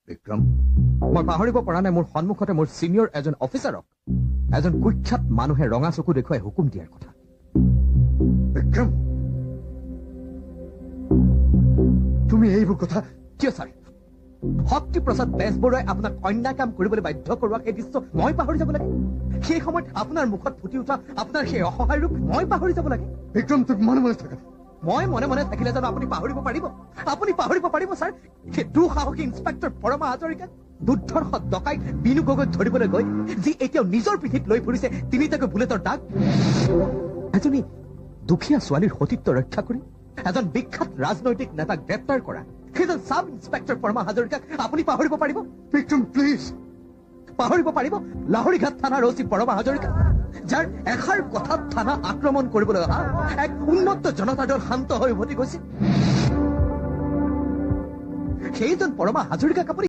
বিক্ৰম, মই পাহৰিব পৰা নাই মোৰ সন্মুখতে মোৰ ছিনিয়ৰ এজন অফিচাৰক এজন কুখ্যাত মানুহে ৰঙা চকু দেখুৱাই হুকুম দিয়াৰ কথা। বিক্ৰম, তুমি এইবোৰ কথা কিয় ছাৰ? শক্তিপ্ৰসাদ বেজবৰুৱাই আপোনাক অন্যায় কাম কৰিবলৈ বাধ্য কৰোৱা সেই দৃশ্য মই পাহৰি যাব লাগে? সেই সময়ত আপোনাৰ মুখত ফুটি উঠা আপোনাৰ সেই অসহায় ৰূপ মই পাহৰি যাব লাগে? বিক্ৰম, তুমি মনে মনে থাকা। মই মনে মনে থাকিলে জানো আপুনি পাহৰিব পাৰিব? আপুনি পাহৰিব পাৰিব ছাৰ সেই দুঃসাহসী ইন্সপেক্টৰ পৰমা হাজৰিকাক, দুৰ্ধৰ্ষ ডকাইত বিনু গগৈক ধৰিবলৈ গৈ যি এতিয়াও নিজৰ পিঠিত লৈ ফুৰিছে তিনিটাকৈ বুলেটৰ দাগ? এজনী দুখীয়া ছোৱালীৰ সতীত্ব ৰক্ষা কৰি এজন বিখ্যাত ৰাজনৈতিক নেতাক গ্ৰেপ্তাৰ কৰা সেইজন চাব ইন্সপেক্টৰ পৰমা হাজৰিকাক আপুনি পাহৰিব পাৰিব? বিক্ৰম, প্লিজ। পাহৰিব পাৰিব লাহৰীঘাট থানাৰ অচি পৰমা হাজৰিকা, যাৰ এষাৰ কথাত থানা আক্ৰমণ কৰিবলৈ অহা এক উন্মত্ত জনতা দল শান্ত হৈ উভতি গৈছিল? সেইজন পৰমা হাজৰিকাক আপুনি